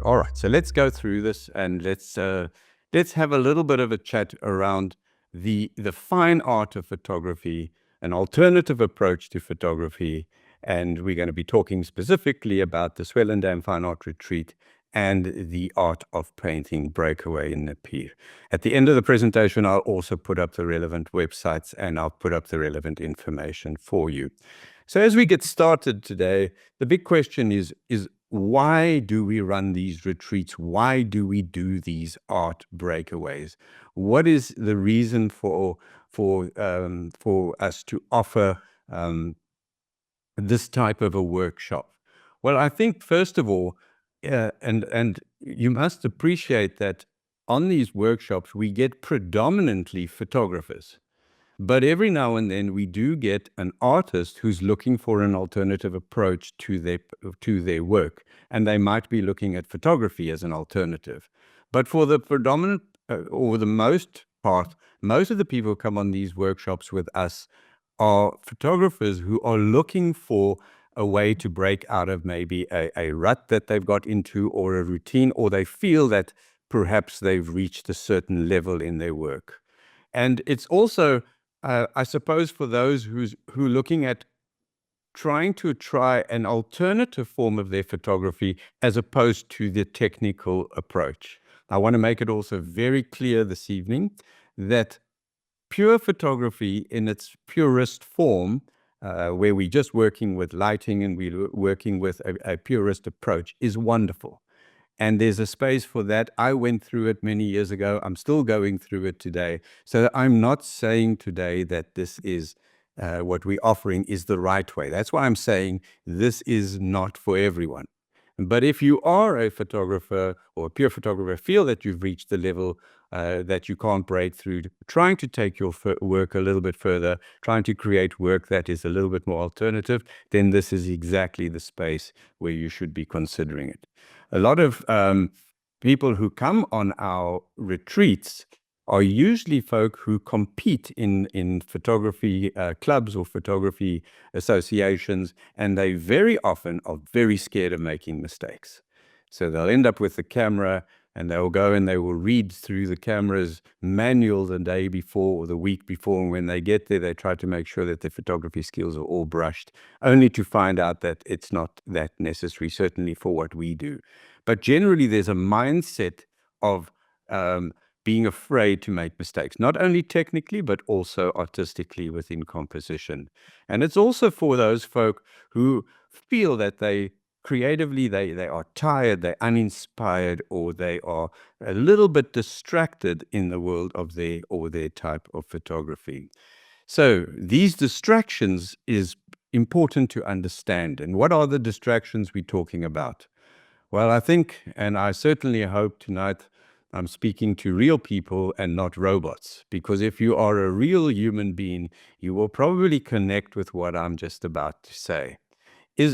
All right, so let's go through this and let's have a little bit of a chat around the fine art of photography, an alternative approach to photography, and we're going to be talking specifically about the Swellendam Fine Art Retreat and the art of painting Breakaway in Napier. At the end of the presentation, I'll also put up the relevant websites and I'll put up the relevant information for you. So as we get started today, the big question is why do we run these retreats? Why do we do these art breakaways? What is the reason for us to offer this type of a workshop? Well, I think first of all, and you must appreciate that on these workshops we get predominantly photographers. But every now and then we do get an artist who's looking for an alternative approach to their work, and they might be looking at photography as an alternative. But for the predominant or the most part, most of the people who come on these workshops with us are photographers who are looking for a way to break out of maybe a rut that they've got into, or a routine, or they feel that perhaps they've reached a certain level in their work. And it's also I suppose for those who are looking at trying to try an alternative form of their photography as opposed to the technical approach. I want to make it also very clear this evening that pure photography in its purest form, where we're just working with lighting and we're working with a purist approach, is wonderful. And there's a space for that. I went through it many years ago. I'm still going through it today. So I'm not saying today that this is what we're offering is the right way. That's why I'm saying this is not for everyone. But if you are a photographer or a pure photographer, feel that you've reached the level that you can't break through, trying to take your work a little bit further, trying to create work that is a little bit more alternative, then this is exactly the space where you should be considering it. A lot of people who come on our retreats are usually folk who compete in photography clubs or photography associations, and they very often are very scared of making mistakes. So they'll end up with the camera and they'll go and they will read through the camera's manual the day before or the week before. And when they get there, they try to make sure that their photography skills are all brushed, only to find out that it's not that necessary, certainly for what we do. But generally, there's a mindset of being afraid to make mistakes, not only technically, but also artistically within composition. And it's also for those folk who feel that creatively, they are tired, they're uninspired, or they are a little bit distracted in the world of their type of photography. So these distractions is important to understand. And what are the distractions we're talking about? Well, I think, and I certainly hope tonight, I'm speaking to real people and not robots, because if you are a real human being, you will probably connect with what I'm just about to say.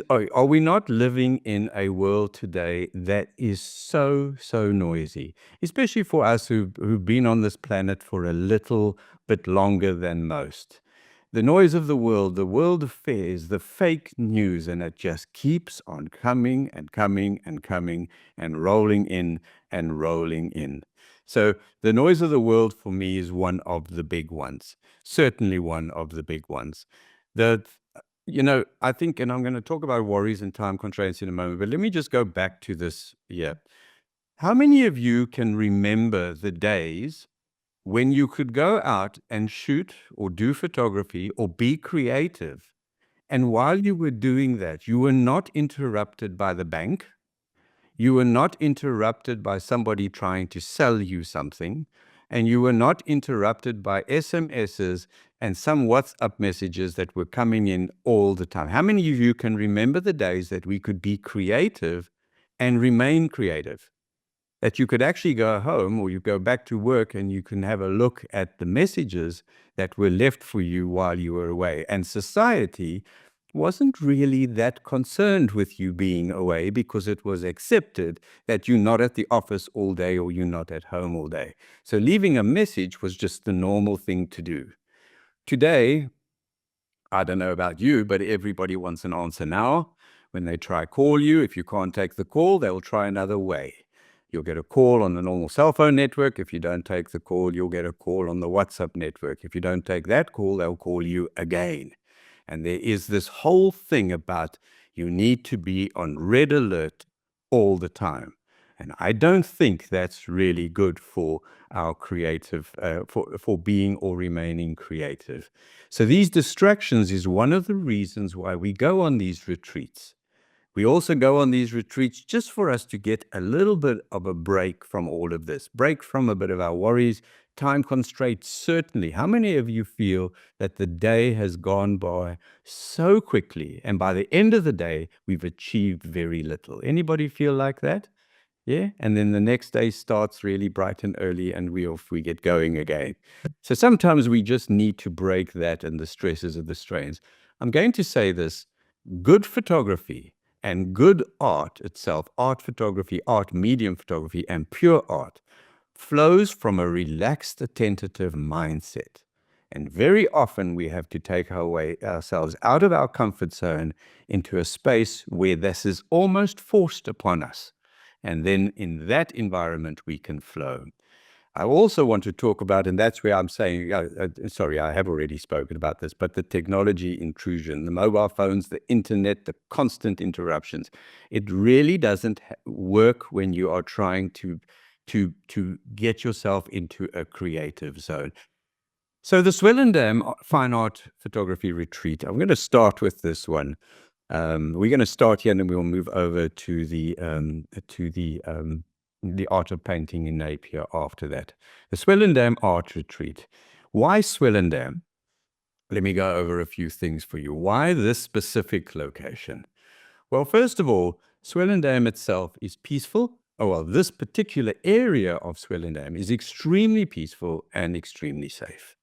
Are we not living in a world today that is so noisy, especially for us who've been on this planet for a little bit longer than most? The noise of the world affairs, the fake news, and it just keeps on coming and coming and coming and rolling in and rolling in. So the noise of the world for me is one of the big ones, certainly one of the big ones. I think, and I'm going to talk about worries and time constraints in a moment, but let me just go back to this here. How many of you can remember the days when you could go out and shoot or do photography or be creative, and while you were doing that, you were not interrupted by the bank, you were not interrupted by somebody trying to sell you something, and you were not interrupted by SMSs and some WhatsApp messages that were coming in all the time? How many of you can remember the days that we could be creative and remain creative? That you could actually go home or you go back to work and you can have a look at the messages that were left for you while you were away. And society wasn't really that concerned with you being away, because it was accepted that you're not at the office all day or you're not at home all day. So leaving a message was just the normal thing to do. Today, I don't know about you, but everybody wants an answer now. When they try call you, if you can't take the call, they will try another way. You'll get a call on the normal cell phone network. If you don't take the call, you'll get a call on the WhatsApp network. If you don't take that call, they'll call you again. And there is this whole thing about you need to be on red alert all the time. And I don't think that's really good for our creative, for being or remaining creative. So these distractions is one of the reasons why we go on these retreats. We also go on these retreats just for us to get a little bit of a break from all of this, break from a bit of our worries, time constraints, certainly. How many of you feel that the day has gone by so quickly, and by the end of the day, we've achieved very little? Anybody feel like that? Yeah, and then the next day starts really bright and early, and we get going again. So sometimes we just need to break that and the stresses of the strains. I'm going to say this: good photography and good art itself, art photography, art medium photography, and pure art flows from a relaxed, attentive mindset. And very often we have to take ourselves out of our comfort zone into a space where this is almost forced upon us. And then in that environment, we can flow. I also want to talk about, and that's where I'm saying, sorry, I have already spoken about this, but the technology intrusion, the mobile phones, the internet, the constant interruptions. It really doesn't work when you are trying to get yourself into a creative zone. So the Swellendam Fine Art Photography Retreat, I'm going to start with this one. We're going to start here, and then we'll move over to the art of painting in Napier after that. The Swellendam Art Retreat. Why Swellendam? Let me go over a few things for you. Why this specific location? Well, first of all, Swellendam itself is peaceful. Oh, well, this particular area of Swellendam is extremely peaceful and extremely safe.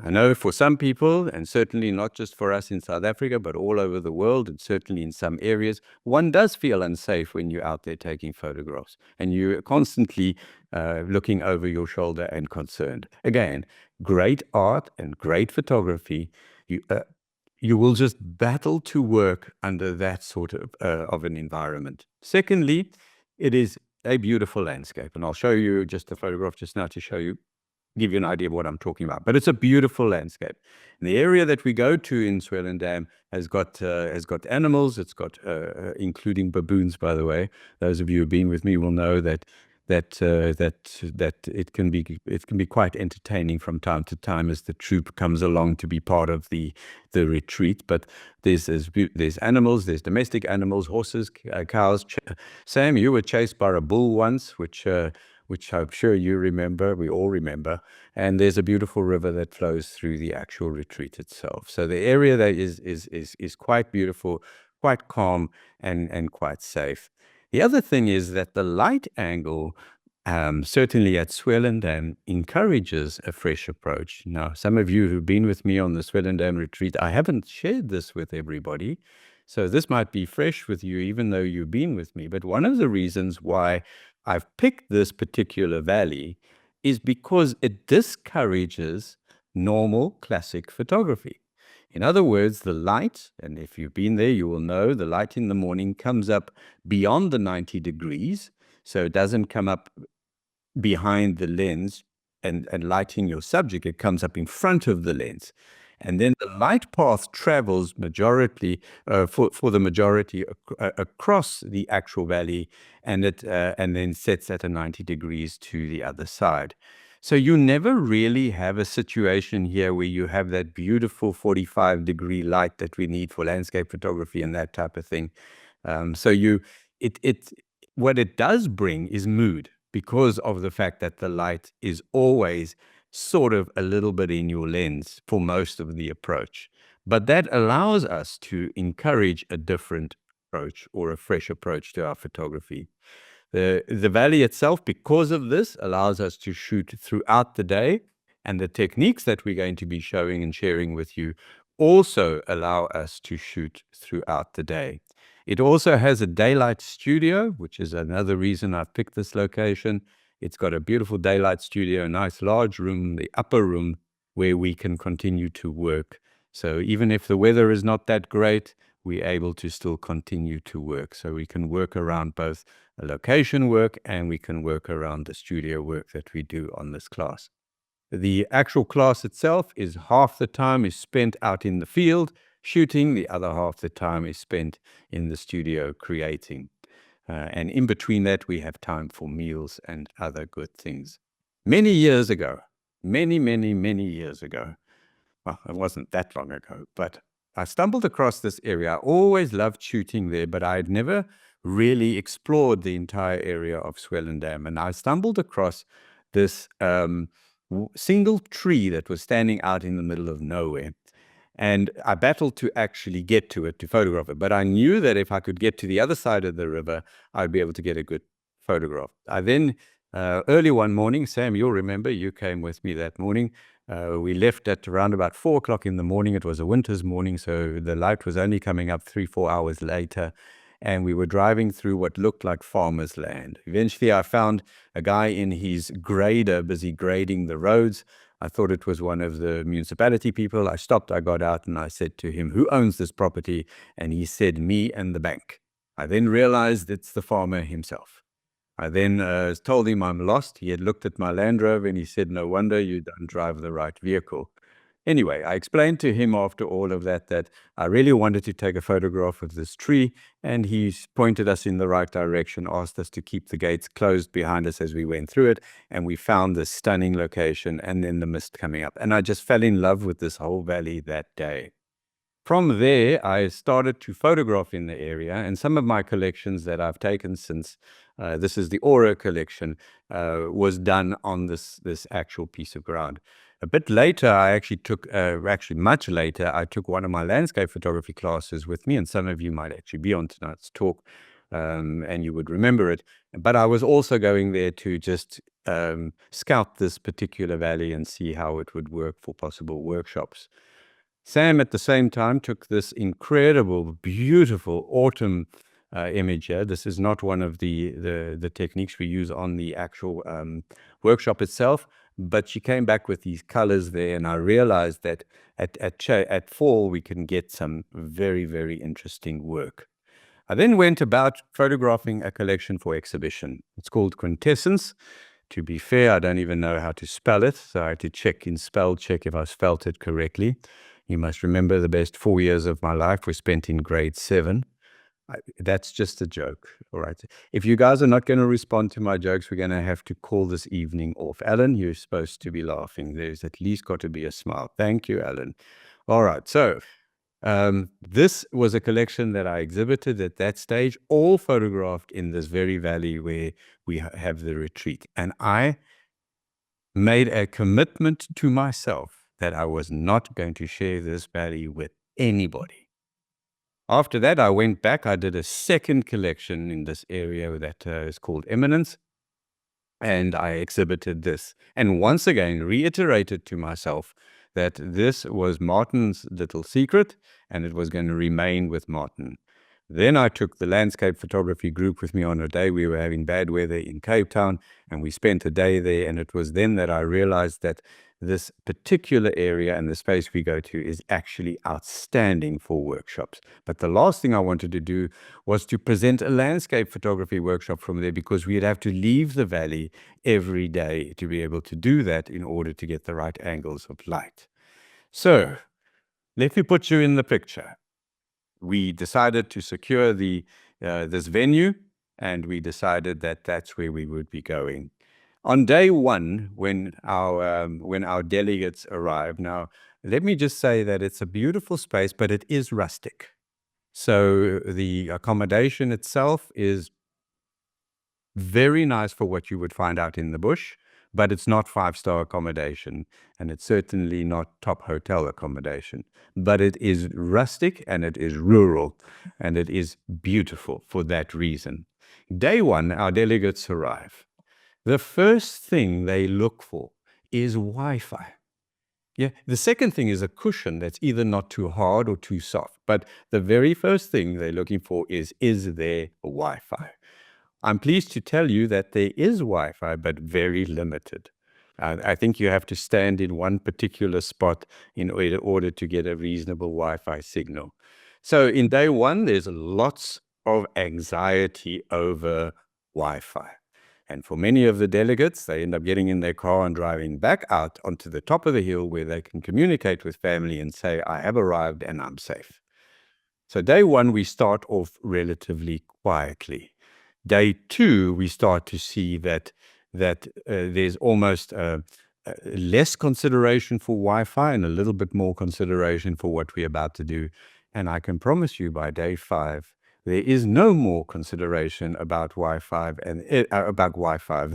I know for some people, and certainly not just for us in South Africa, but all over the world, and certainly in some areas, one does feel unsafe when you're out there taking photographs and you're constantly looking over your shoulder and concerned. Again, great art and great photography, you will just battle to work under that sort of an environment. Secondly, it is a beautiful landscape, and I'll show you just a photograph just now to give you an idea of what I'm talking about. But it's a beautiful landscape. And the area that we go to in Swellendam has got animals. It's got including baboons, by the way. Those of you who've been with me will know that it can be quite entertaining from time to time as the troop comes along to be part of the retreat. But there's animals, there's domestic animals, horses, cows. Sam, you were chased by a bull once, which I'm sure you remember, we all remember. And there's a beautiful river that flows through the actual retreat itself. So the area there is quite beautiful, quite calm, and quite safe. The other thing is that the light angle, certainly at Swellendam, encourages a fresh approach. Now, some of you who've been with me on the Swellendam retreat, I haven't shared this with everybody. So this might be fresh with you, even though you've been with me. But one of the reasons why I've picked this particular valley is because it discourages normal classic photography. In other words, the light, and if you've been there, you will know the light in the morning comes up beyond the 90 degrees. So it doesn't come up behind the lens and lighting your subject. It comes up in front of the lens. And then the light path travels majority for the majority across the actual valley, and then sets at a 90 degrees to the other side. So you never really have a situation here where you have that beautiful 45-degree light that we need for landscape photography and that type of thing. What it does bring is mood, because of the fact that the light is always sort of a little bit in your lens for most of the approach. But that allows us to encourage a different approach or a fresh approach to our photography. The valley itself, because of this, allows us to shoot throughout the day, and the techniques that we're going to be showing and sharing with you also allow us to shoot throughout the day. It also has a daylight studio, which is another reason I've picked this location. It's got a beautiful daylight studio, a nice large room, the upper room, where we can continue to work. So even if the weather is not that great, we're able to still continue to work. So we can work around both the location work and we can work around the studio work that we do on this class. The actual class itself is half the time is spent out in the field shooting, the other half the time is spent in the studio creating. And in between that, we have time for meals and other good things. Many years ago, many years ago, well, it wasn't that long ago, but I stumbled across this area. I always loved shooting there, but I had never really explored the entire area of Swellendam. And I stumbled across this single tree that was standing out in the middle of nowhere. And I battled to actually get to it, to photograph it. But I knew that if I could get to the other side of the river, I'd be able to get a good photograph. I then, early one morning, Sam, you'll remember, you came with me that morning. We left at around about 4 o'clock in the morning. It was a winter's morning, so the light was only coming up 3-4 hours later. And we were driving through what looked like farmer's land. Eventually, I found a guy in his grader busy grading the roads. I thought it was one of the municipality people. I stopped, I got out, and I said to him, "Who owns this property?" And he said, "Me and the bank." I then realized it's the farmer himself. I then told him I'm lost. He had looked at my Land Rover and he said, "No wonder you don't drive the right vehicle." Anyway, I explained to him after all of that I really wanted to take a photograph of this tree, and he pointed us in the right direction, asked us to keep the gates closed behind us as we went through it, and we found this stunning location and then the mist coming up. And I just fell in love with this whole valley that day. From there, I started to photograph in the area, and some of my collections that I've taken since, this is the Aura collection, was done on this actual piece of ground. A bit later, I actually took, actually much later, I took one of my landscape photography classes with me, and some of you might actually be on tonight's talk, and you would remember it. But I was also going there to just scout this particular valley and see how it would work for possible workshops. Sam, at the same time, took this incredible, beautiful autumn imager. This is not one of the techniques we use on the actual workshop itself, but she came back with these colors there, and I realized that at fall we can get some very interesting work. I then went about photographing a collection for exhibition. It's called Quintessence. To be fair, I don't even know how to spell it, so I had to check in spell check if I spelt it correctly. You must remember the best 4 years of my life were spent in grade 7. That's just a joke, all right? If you guys are not going to respond to my jokes, we're going to have to call this evening off. Alan, you're supposed to be laughing. There's at least got to be a smile. Thank you, Alan. All right, so this was a collection that I exhibited at that stage, all photographed in this very valley where we have the retreat. And I made a commitment to myself that I was not going to share this valley with anybody. After that, I went back. I did a second collection in this area that is called Eminence, and I exhibited this. And once again, reiterated to myself that this was Martin's little secret, and it was going to remain with Martin. Then I took the landscape photography group with me on a day. We were having bad weather in Cape Town, and we spent a day there. And it was then that I realized that this particular area and the space we go to is actually outstanding for workshops. But the last thing I wanted to do was to present a landscape photography workshop from there, because we'd have to leave the valley every day to be able to do that in order to get the right angles of light. So let me put you in the picture. We decided to secure this venue, and we decided that that's where we would be going. On day one, when our delegates arrived, now let me just say that it's a beautiful space, but it is rustic. So the accommodation itself is very nice for what you would find out in the bush, but it's not 5-star accommodation, and it's certainly not top hotel accommodation. But it is rustic, and it is rural, and it is beautiful for that reason. Day one, our delegates arrive. The first thing they look for is Wi-Fi. Yeah, the second thing is a cushion that's either not too hard or too soft. But the very first thing they're looking for is there Wi-Fi? I'm pleased to tell you that there is Wi-Fi, but very limited. I think you have to stand in one particular spot in order to get a reasonable Wi-Fi signal. So in day one, there's lots of anxiety over Wi-Fi. And for many of the delegates, they end up getting in their car and driving back out onto the top of the hill where they can communicate with family and say, I have arrived and I'm safe. So day one, we start off relatively quietly. Day two, we start to see that there's almost less consideration for Wi-Fi and a little bit more consideration for what we're about to do. And I can promise you by day five, there is no more consideration about Wi-Fi and about Wi-Fi,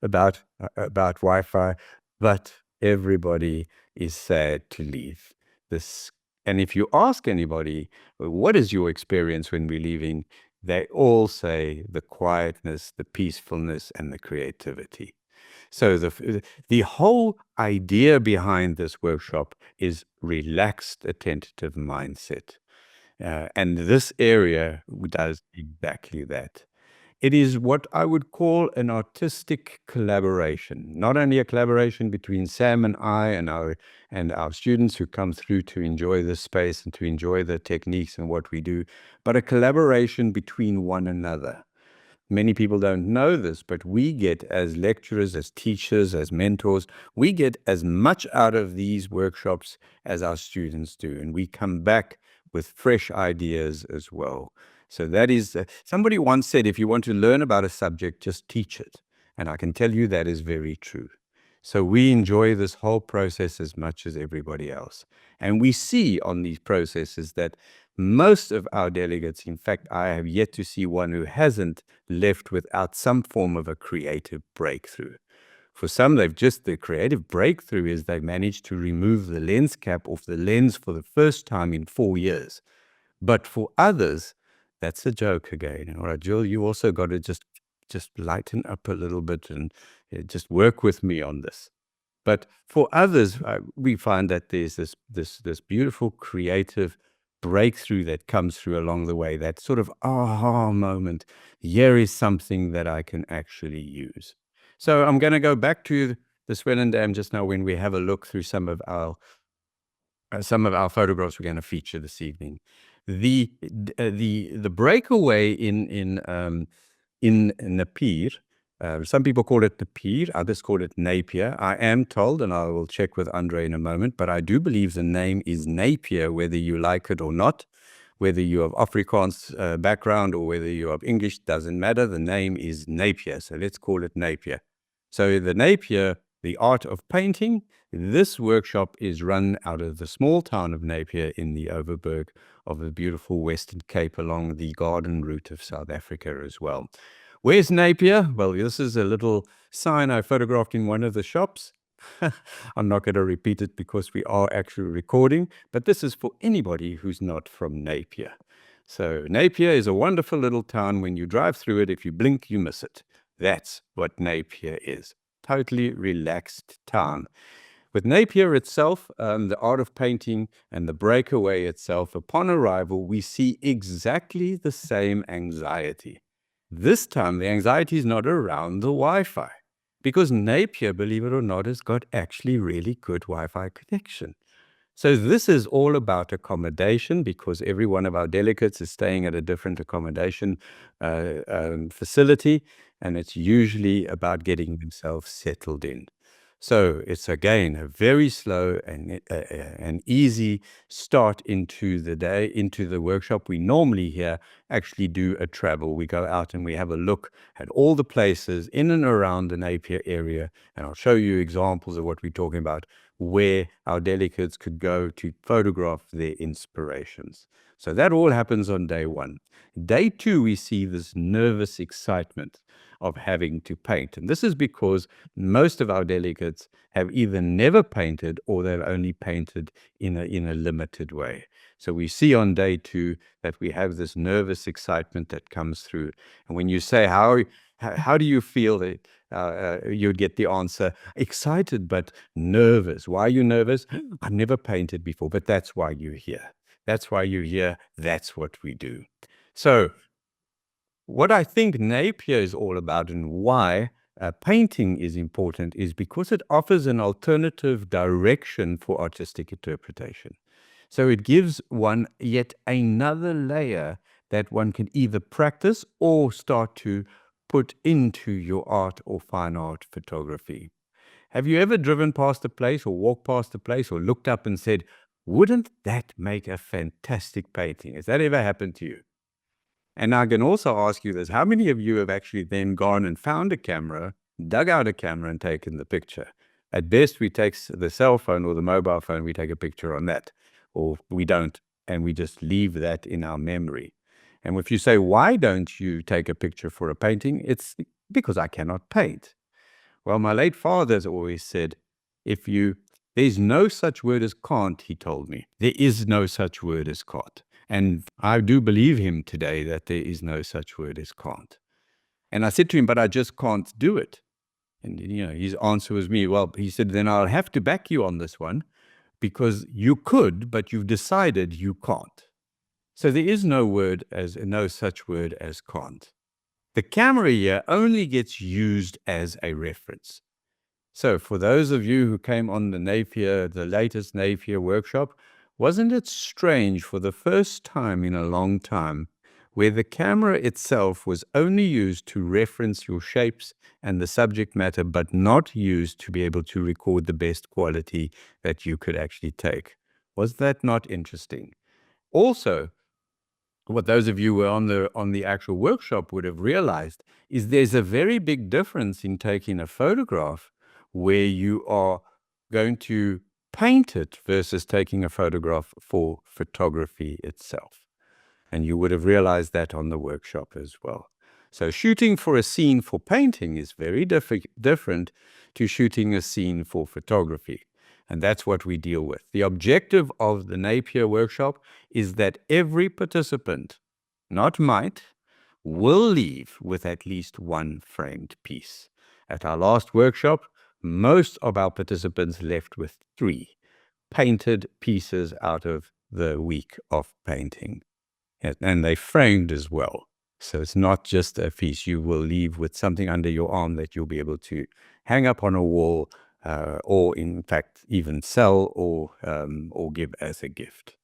about Wi-Fi, but everybody is sad to leave this. And if you ask anybody, what is your experience when we're leaving? They all say the quietness, the peacefulness, and the creativity. So the whole idea behind this workshop is relaxed, attentive mindset. And this area does exactly that. It is what I would call an artistic collaboration, not only a collaboration between Sam and I and our students who come through to enjoy this space and to enjoy the techniques and what we do, but a collaboration between one another. Many people don't know this, but we get, as lecturers, as teachers, as mentors, we get as much out of these workshops as our students do. And we come back with fresh ideas as well. So that is, somebody once said, if you want to learn about a subject, just teach it. And I can tell you that is very true. So we enjoy this whole process as much as everybody else. And we see on these processes that most of our delegates, in fact, I have yet to see one who hasn't left without some form of a creative breakthrough. For some, the creative breakthrough is they've managed to remove the lens cap off the lens for the first time in 4 years. But for others, that's a joke again. All right, Jill, you also got to just lighten up a little bit and just work with me on this. But for others, we find that there's this beautiful creative breakthrough that comes through along the way, that sort of aha moment. Here is something that I can actually use. So I'm going to go back to the Swellendam just now when we have a look through some of our photographs we're going to feature this evening. The breakaway in Napier. Some people call it Napier, others call it Napier. I am told, and I will check with Andre in a moment, but I do believe the name is Napier, whether you like it or not. Whether you have Afrikaans background or whether you have English, doesn't matter. The name is Napier, so let's call it Napier. So the Napier, the art of painting, this workshop is run out of the small town of Napier in the Overberg of the beautiful Western Cape along the garden route of South Africa as well. Where's Napier? Well, this is a little sign I photographed in one of the shops. I'm not going to repeat it because we are actually recording, but this is for anybody who's not from Napier. So Napier is a wonderful little town. When you drive through it, if you blink, you miss it. That's what Napier is. Totally relaxed town. With Napier itself, the art of painting and the breakaway itself, upon arrival, we see exactly the same anxiety. This time, the anxiety is not around the Wi-Fi, because Napier, believe it or not, has got actually really good Wi-Fi connection. So this is all about accommodation, because every one of our delegates is staying at a different accommodation facility, and it's usually about getting themselves settled in. So it's, again, a very slow and an easy start into the day, into the workshop. We normally here actually do a travel. We go out and we have a look at all the places in and around the Napier area, and I'll show you examples of what we're talking about, where our delegates could go to photograph their inspirations. So that all happens on day one. Day two, we see this nervous excitement of having to paint. And this is because most of our delegates have either never painted or they've only painted in a limited way. So we see on day two that we have this nervous excitement that comes through. And when you say, how do you feel? You'd get the answer, excited but nervous. Why are you nervous? I've never painted before, but that's why you're here. That's why you're here. That's what we do. So what I think Napier is all about, and why painting is important, is because it offers an alternative direction for artistic interpretation. So it gives one yet another layer that one can either practice or start to put into your art or fine art photography. Have you ever driven past a place or walked past a place or looked up and said, wouldn't that make a fantastic painting? Has that ever happened to you? And I can also ask you this, how many of you have actually then gone and found a camera, dug out a camera and taken the picture? At best, we take the cell phone or the mobile phone, we take a picture on that, or we don't, and we just leave that in our memory. And if you say, why don't you take a picture for a painting? It's because I cannot paint. Well, my late father has always said, there's no such word as can't, he told me. There is no such word as can't. And I do believe him today that there is no such word as can't. And I said to him, but I just can't do it. And his answer was me, well, he said, then I'll have to back you on this one because you could, but you've decided you can't. So there is no such word as can't. The camera here only gets used as a reference. So for those of you who came on the latest Napier workshop, wasn't it strange for the first time in a long time where the camera itself was only used to reference your shapes and the subject matter, but not used to be able to record the best quality that you could actually take? Was that not interesting? Also, what those of you who were on the actual workshop would have realized is there's a very big difference in taking a photograph where you are going to paint it versus taking a photograph for photography itself. And you would have realized that on the workshop as well. So shooting for a scene for painting is very different to shooting a scene for photography. And that's what we deal with. The objective of the Napier workshop is that every participant, not might, will leave with at least one framed piece. At our last workshop, most of our participants left with 3 painted pieces out of the week of painting. And they framed as well. So it's not just a piece. You will leave with something under your arm that you'll be able to hang up on a wall, or in fact even sell or give as a gift.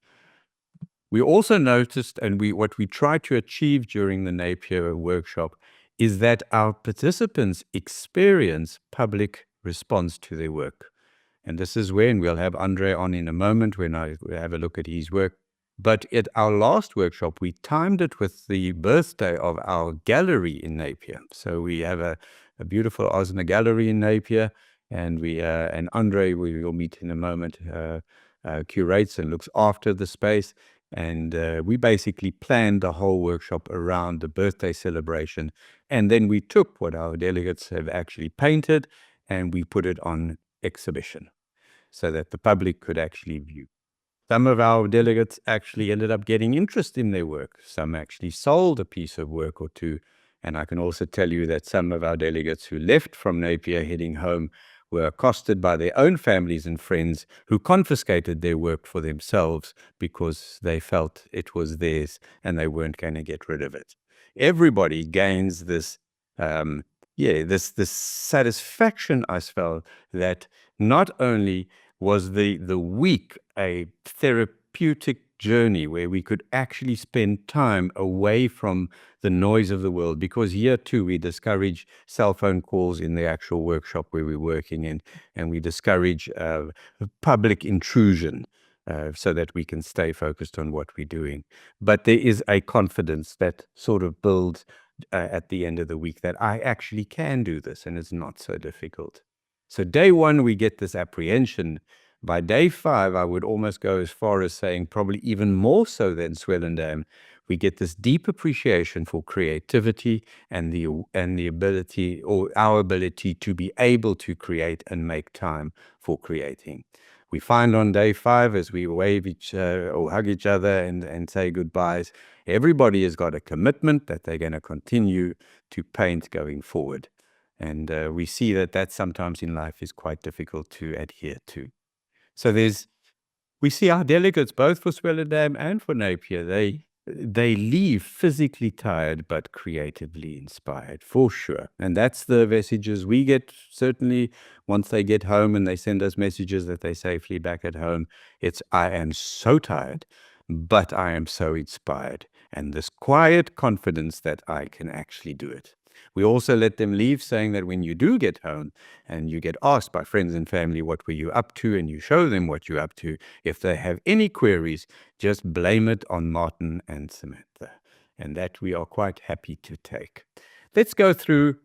We also noticed, and what we tried to achieve during the Napier workshop is that our participants experience public response to their work. And this is when we'll have Andre on in a moment when I have a look at his work. But at our last workshop, we timed it with the birthday of our gallery in Napier. So we have a beautiful Osner gallery in Napier, and and Andre, we will meet in a moment, curates and looks after the space. And we basically planned the whole workshop around the birthday celebration. And then we took what our delegates have actually painted and we put it on exhibition so that the public could actually view. Some of our delegates actually ended up getting interest in their work. Some actually sold a piece of work or two. And I can also tell you that some of our delegates who left from Napier heading home were accosted by their own families and friends who confiscated their work for themselves because they felt it was theirs and they weren't going to get rid of it. Everybody gains this this satisfaction, I felt, that not only was the week a therapeutic journey where we could actually spend time away from the noise of the world, because here too we discourage cell phone calls in the actual workshop where we're working in, and we discourage public intrusion so that we can stay focused on what we're doing. But there is a confidence that sort of builds at the end of the week that I actually can do this and it's not so difficult. So day 1, we get this apprehension. By day 5, I would almost go as far as saying probably even more so than Swellendam, we get this deep appreciation for creativity and the ability, or our ability, to be able to create and make time for creating. We find on day 5, as we wave or hug each other and say goodbyes, everybody has got a commitment that they're going to continue to paint going forward. And we see that sometimes in life is quite difficult to adhere to. So we see our delegates, both for Swellendam and for Napier, they they leave physically tired but creatively inspired, for sure. And that's the messages we get, certainly once they get home and they send us messages that they safely back at home. It's, I am so tired, but I am so inspired, and this quiet confidence that I can actually do it. We also let them leave saying that when you do get home and you get asked by friends and family, what were you up to? And you show them what you're up to. If they have any queries, just blame it on Martin and Samantha. And that we are quite happy to take. Let's go through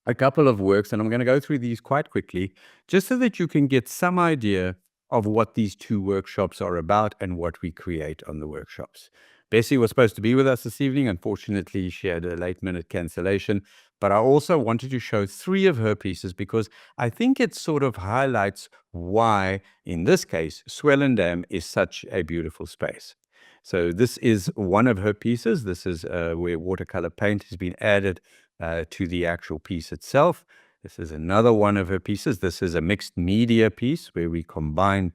a couple of works, and I'm going to go through these quite quickly, just so that you can get some idea of what these two workshops are about and what we create on the workshops. Bessie was supposed to be with us this evening. Unfortunately, she had a late-minute cancellation. But I also wanted to show 3 of her pieces because I think it sort of highlights why, in this case, Swellendam is such a beautiful space. So this is one of her pieces. This is where watercolor paint has been added to the actual piece itself. This is another one of her pieces. This is a mixed media piece where we combine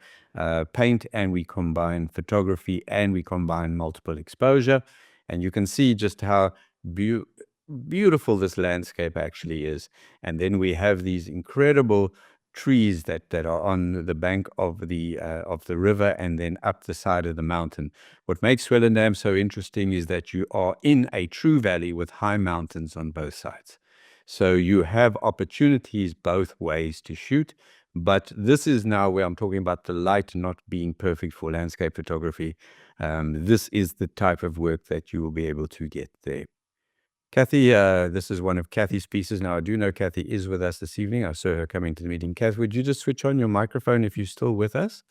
paint and we combine photography and we combine multiple exposure. And you can see just how beautiful this landscape actually is. And then we have these incredible trees that are on the bank of the river and then up the side of the mountain. What makes Swellendam so interesting is that you are in a true valley with high mountains on both sides. So you have opportunities both ways to shoot. But this is now where I'm talking about the light not being perfect for landscape photography. This is the type of work that you will be able to get there. Kathy, this is one of Kathy's pieces. Now, I do know Kathy is with us this evening. I saw her coming to the meeting. Kathy, would you just switch on your microphone if you're still with us?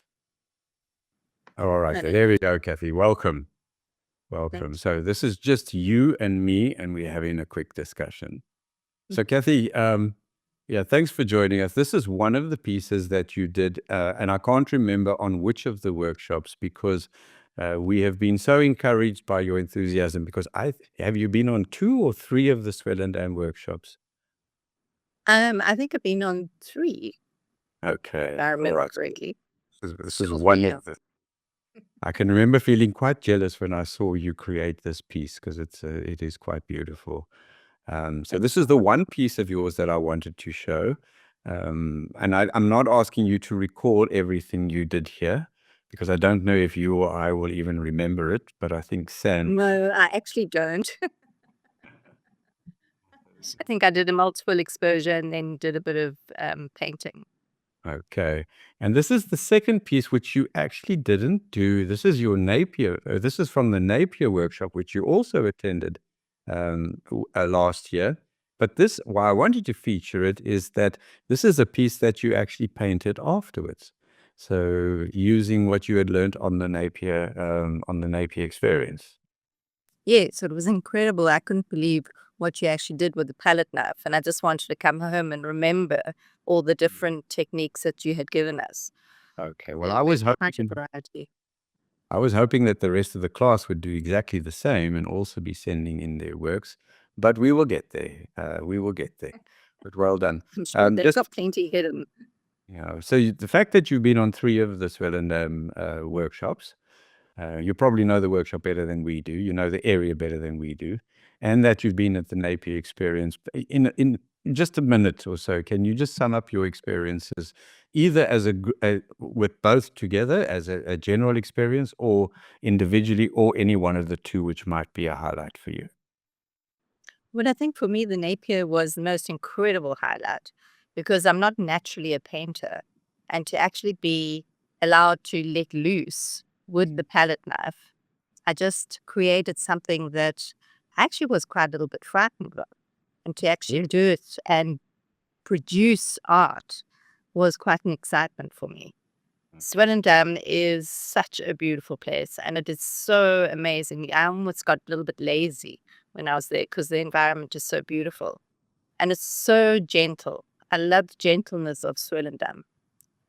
All right, there we go, Kathy. Welcome. Welcome. Thanks. So this is just you and me, and we're having a quick discussion. So Kathy, yeah, thanks for joining us. This is one of the pieces that you did, and I can't remember on which of the workshops because we have been so encouraged by your enthusiasm because have you been on 2 or 3 of the Swellendam workshops? I think I've been on 3, Okay. if I remember Right. correctly. This is Sure, one yeah. of the. I can remember feeling quite jealous when I saw you create this piece because it is quite beautiful. So this is the one piece of yours that I wanted to show. And I'm not asking you to record everything you did here because I don't know if you or I will even remember it, but I think Sam. No, I actually don't. I think I did a multiple exposure and then did a bit of painting. Okay. And this is the second piece, which you actually didn't do. This is your Napier. This is from the Napier workshop, which you also attended last year. But this, why I wanted to feature it is that this is a piece that you actually painted afterwards. So using what you had learned on the Napier experience. Yes, it was incredible. I couldn't believe what you actually did with the palette knife. And I just wanted to come home and remember all the different techniques that you had given us. Okay. Well, I was hoping variety. that the rest of the class would do exactly the same and also be sending in their works, but we will get there. We will get there. But well done. I'm sure they've Just, got plenty hidden. so the fact that you've been on 3 of the Swellendam workshops, you probably know the workshop better than we do. You know the area better than we do, and that you've been at the Napier experience. In just a minute or so, can you just sum up your experiences, either as with both together as a general experience, or individually, or any one of the 2, which might be a highlight for you? Well, I think for me, the Napier was the most incredible highlight because I'm not naturally a painter. And to actually be allowed to let loose with the palette knife, I just created something that I actually was quite a little bit frightened of. And to actually do it and produce art was quite an excitement for me. Swellendam is such a beautiful place and it is so amazing. I almost got a little bit lazy when I was there because the environment is so beautiful and it's so gentle. I love the gentleness of Swellendam,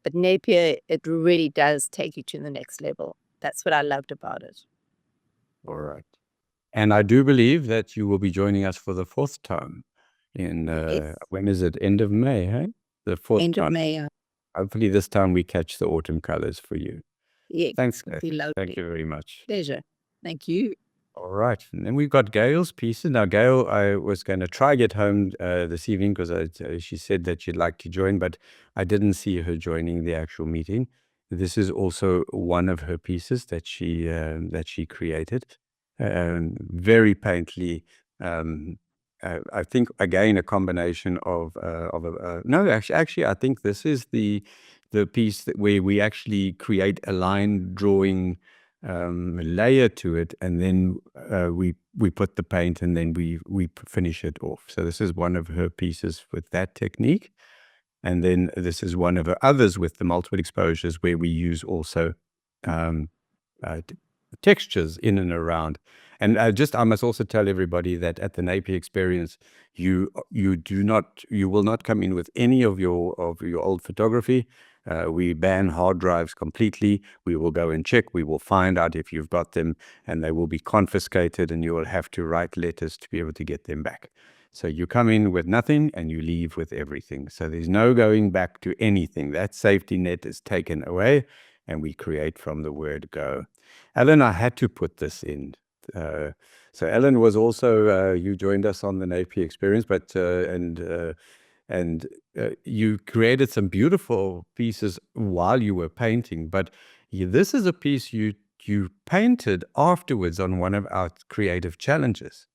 but Napier, it really does take you to the next level. That's what I loved about it. All right. And I do believe that you will be joining us for the 4th time in, Yes. when is it? End of May, hey? The 4th End of time. May. Hopefully this time we catch the autumn colors for you. Yeah, Thanks, it'd be Kathy. lovely. Thank you very much. Pleasure. Thank you. All right. And then we've got Gail's pieces. Now, Gail, I was going to try get home this evening because she said that she'd like to join, but I didn't see her joining the actual meeting. This is also one of her pieces that she created, very painfully. I think again a combination of no, actually, I think this is the piece where we actually create a line drawing layer to it, and then we put the paint, and then we finish it off. So this is one of her pieces with that technique, and then this is one of her others with the multiple exposures where we use also textures in and around. And I must also tell everybody that at the Napier experience, you will not come in with any of your old photography. We ban hard drives completely. We will go and check. We will find out if you've got them, and they will be confiscated, and you will have to write letters to be able to get them back. So you come in with nothing and you leave with everything. So there's no going back to anything. That safety net is taken away, and we create from the word go. Ellen, I had to put this in. So Ellen was also, you joined us on the Napier experience, but you created some beautiful pieces while you were painting. But this is a piece you painted afterwards on one of our creative challenges.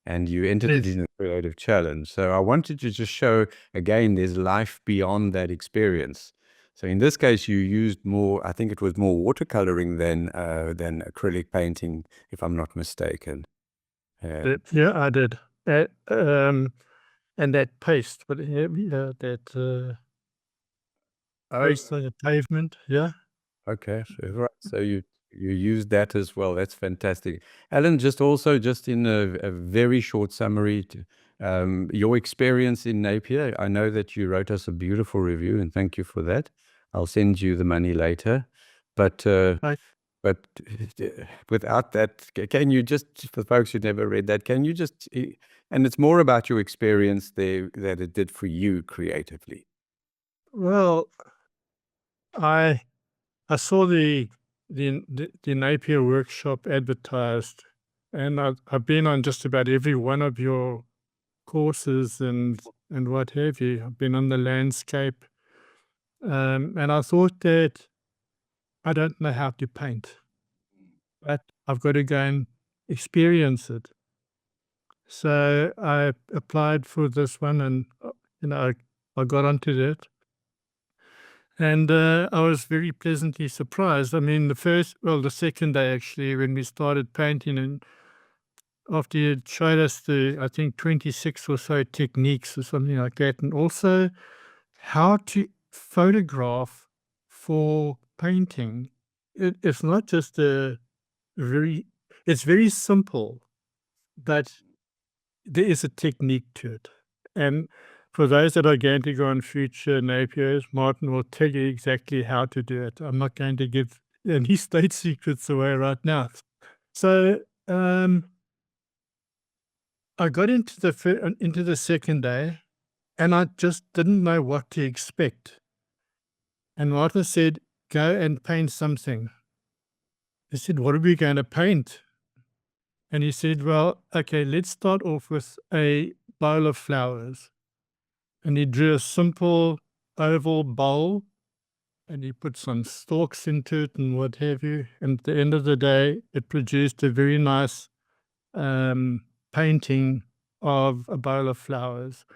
And you entered it in a creative challenge. So I wanted to just show, again, there's life beyond that experience. So in this case, you used more, I think it was more watercoloring than acrylic painting, if I'm not mistaken. Yeah, I did. And that paste, but that paste on the pavement, yeah. Okay, so, right. So you used that as well. That's fantastic. Alan, just in a very short summary, your experience in Napier. I know that you wrote us a beautiful review, and thank you for that. I'll send you the money later. But but without that, can you just, for folks who never read that, can you just, and it's more about your experience there that it did for you creatively. Well, I saw the Napier workshop advertised, and I've been on just about every one of your courses and what have you. I've been on the landscape, and I thought that I don't know how to paint, but I've got to go and experience it. So I applied for this one, and I got onto it. And I was very pleasantly surprised. I mean, the second day actually, when we started painting, and after you showed us I think 26 or so techniques or something like that, and also how to photograph for painting. It's not just it's very simple, but there is a technique to it. And for those that are going to go on future Napiers, Martin will tell you exactly how to do it. I'm not going to give any state secrets away right now. So I got into the second day, and I just didn't know what to expect. And Martin said, "Go and paint something." I said, "What are we going to paint?" And he said, "Well, okay, let's start off with a bowl of flowers." And he drew a simple oval bowl, and he put some stalks into it and what have you. And at the end of the day, it produced a very nice painting of a bowl of flowers.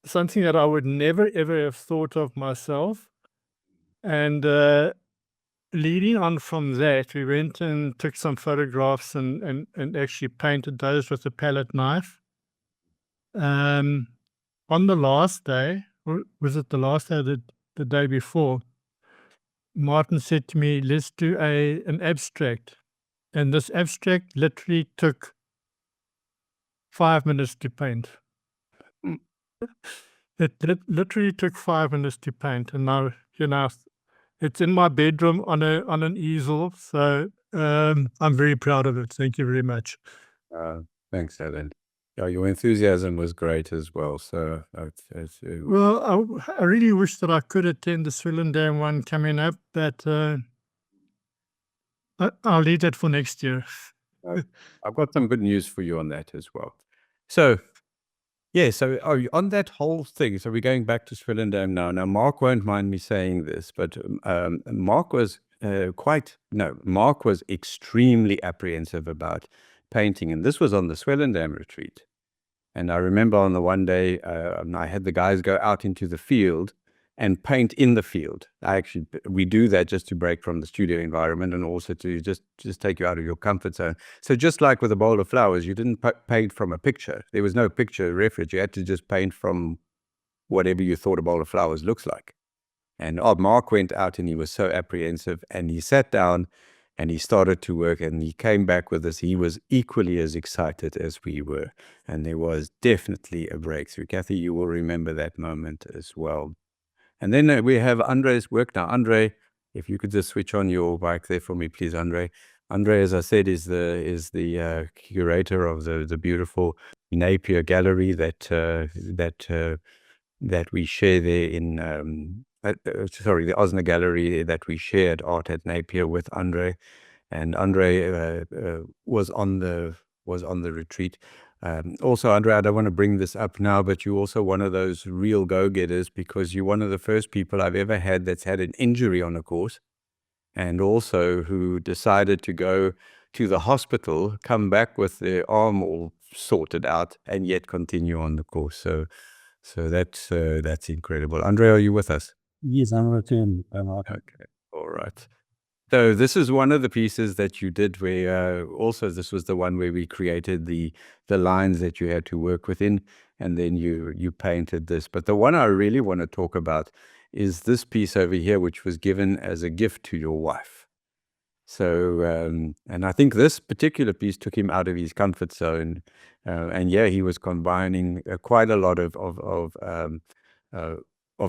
Something that I would never, ever have thought of myself. And leading on from that, we went and took some photographs and actually painted those with a palette knife. On the last day, or was it the last day or the day before, Martin said to me, "Let's do an abstract." And this abstract literally took 5 minutes to paint. It literally took 5 minutes to paint. And now, it's in my bedroom on an easel. So I'm very proud of it. Thank you very much. Thanks, Alan. Yeah, your enthusiasm was great as well. So, well, I really wish that I could attend the Swellendam one coming up, but I'll leave that for next year. I've got some good news for you on that as well. So, yeah, so on that whole thing, so we're going back to Swellendam now. Now, Mark won't mind me saying this, but Mark was Mark was extremely apprehensive about painting, and this was on the Swellendam retreat. And I remember on the one day, I had the guys go out into the field and paint in the field. We do that just to break from the studio environment and also to just take you out of your comfort zone. So just like with a bowl of flowers, you didn't paint from a picture. There was no picture reference. You had to just paint from whatever you thought a bowl of flowers looks like. And Mark went out and he was so apprehensive, and he sat down and he started to work, and he came back with us. He was equally as excited as we were. And there was definitely a breakthrough. Kathy, you will remember that moment as well. And then we have Andre's work now. Andre, if you could just switch on your mic there for me, please, Andre. Andre, as I said, is the curator of the beautiful Napier gallery that we share there in the Osner gallery that we shared art at Napier with Andre. And Andre was on the retreat. Also, Andre, I don't want to bring this up now, but you're also one of those real go-getters, because you're one of the first people I've ever had that's had an injury on a course, and also who decided to go to the hospital, come back with their arm all sorted out, and yet continue on the course. So that's incredible. Andre, are you with us? Yes, I'm returned. Okay, all right. So this is one of the pieces that you did where also this was the one where we created the lines that you had to work within, and then you painted this. But the one I really want to talk about is this piece over here, which was given as a gift to your wife. So, and I think this particular piece took him out of his comfort zone. And yeah, he was combining quite a lot of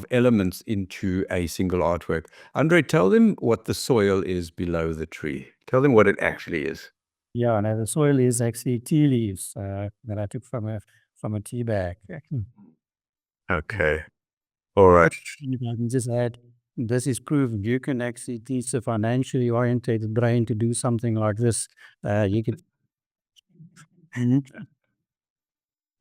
elements into a single artwork. Andre, tell them what the soil is below the tree. Tell them what it actually is. Yeah, and the soil is actually tea leaves that I took from a tea bag. Okay. All right. You can just add, this is proof you can actually teach a financially oriented brain to do something like this. You could.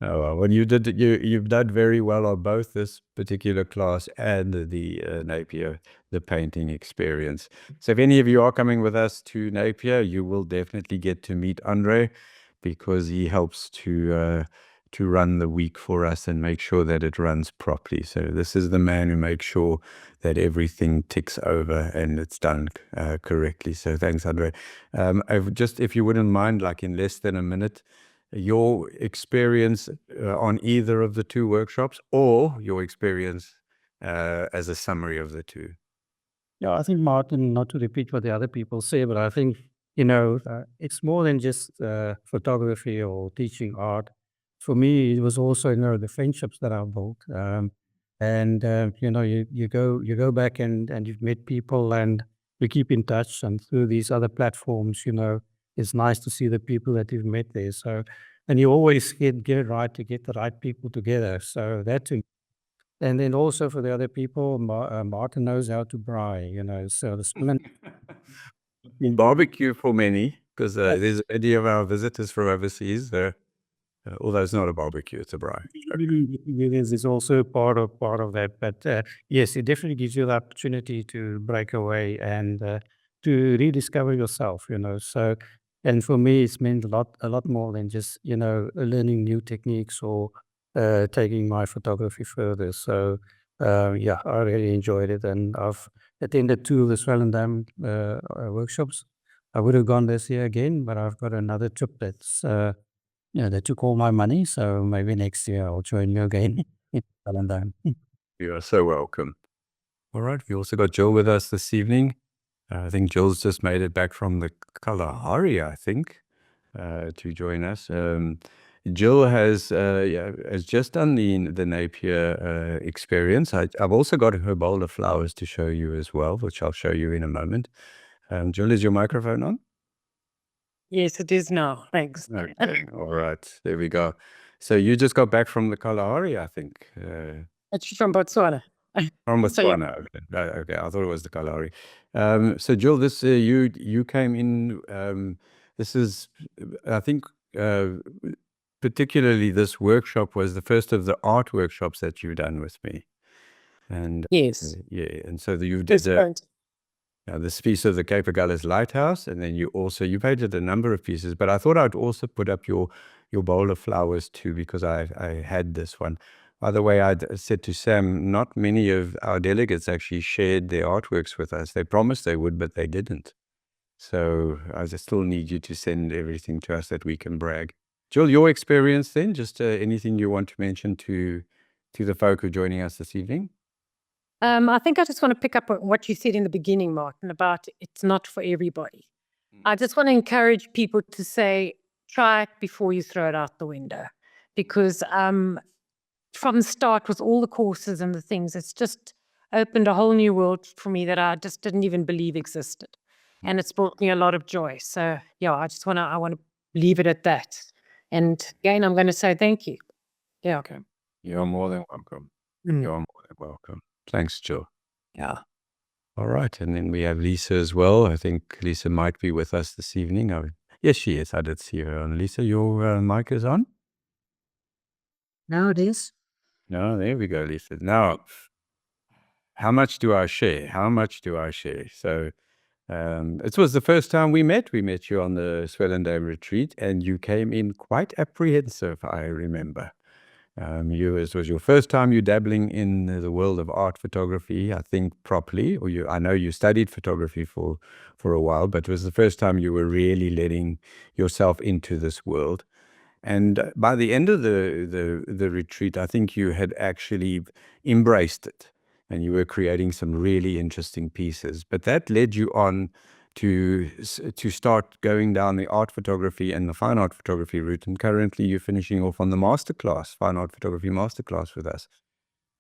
Oh, well, you've done very well on both this particular class and the Napier, the painting experience. So if any of you are coming with us to Napier, you will definitely get to meet Andre, because he helps to run the week for us and make sure that it runs properly. So this is the man who makes sure that everything ticks over and it's done correctly. So thanks, Andre. If you wouldn't mind, like in less than a minute, your experience on either of the two workshops, or your experience as a summary of the two. Yeah, I think, Martin, not to repeat what the other people say, but I think, it's more than just photography or teaching art. For me, it was also, the friendships that I've built. You go back and you've met people and you keep in touch, and through these other platforms, it's nice to see the people that you've met there. So, and you always get it right to get the right people together. So that too. And then also for the other people, Martin knows how to braai, so the spin. Barbecue for many, because there's many of our visitors from overseas there. Although it's not a barbecue, it's a braai. It is also part of that. But yes, it definitely gives you the opportunity to break away and to rediscover yourself, So, and for me, it's meant a lot more than just, learning new techniques or taking my photography further. So, yeah, I really enjoyed it. And I've attended 2 of the Swellendam workshops. I would have gone this year again, but I've got another trip that's, they took all my money. So maybe next year I'll join you again in Swellendam. You are so welcome. All right, we also got Jill with us this evening. I think Jill's just made it back from the Kalahari, I think, to join us. Jill has just done the Napier experience. I've also got her bowl of flowers to show you as well, which I'll show you in a moment. Jill, is your microphone on? Yes, it is now. Thanks. Okay, all right, there we go. So you just got back from the Kalahari, I think. Actually from Botswana. From So, yeah. Botswana. Okay, I thought it was the Kalahari. So Jill, this you came in this is, I think, particularly this workshop was the first of the art workshops that you've done with me. And Yes. yeah, and so you've It's did going to- this piece of the Cape Agulhas Lighthouse, and then you painted a number of pieces, but I thought I'd also put up your bowl of flowers too, because I had this one. By the way, I said to Sam, not many of our delegates actually shared their artworks with us. They promised they would, but they didn't. So I just still need you to send everything to us that we can brag. Jill, your experience then, just anything you want to mention to the folk who are joining us this evening? I think I just want to pick up on what you said in the beginning, Martin, about it's not for everybody. I just want to encourage people to say, try it before you throw it out the window. Because from the start with all the courses and the things, it's just opened a whole new world for me that I just didn't even believe existed. And it's brought me a lot of joy. So yeah, I want to leave it at that. And again, I'm going to say thank you. Yeah. Okay. You're more than welcome. Mm. You're more than welcome. Thanks, Jill. Yeah. All right. And then we have Lisa as well. I think Lisa might be with us this evening. Yes, she is. I did see her on. Lisa, your mic is on? Now it is. No, there we go, Lisa. Now, how much do I share? How much do I share? So it was the first time we met. We met you on the Swellendam retreat, and you came in quite apprehensive, I remember. It was your first time you dabbling in the world of art photography, I think, properly. I know you studied photography for a while, but it was the first time you were really letting yourself into this world. And by the end of the retreat, I think you had actually embraced it, and you were creating some really interesting pieces. But that led you on to start going down the art photography and the fine art photography route. And currently you're finishing off on the masterclass, fine art photography masterclass with us.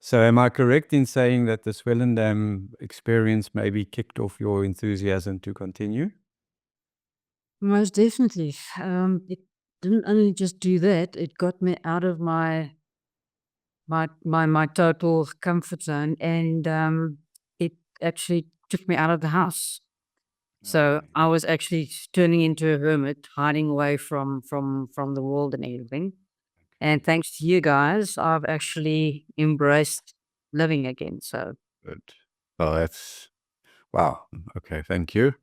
So am I correct in saying that the Swellendam experience maybe kicked off your enthusiasm to continue? Most definitely. It didn't only just do that, it got me out of my total comfort zone, and it actually took me out of the house. So Okay. I was actually turning into a hermit, hiding away from the world and everything. And thanks to you guys, I've actually embraced living again. So Good. Well, wow. Okay, thank you.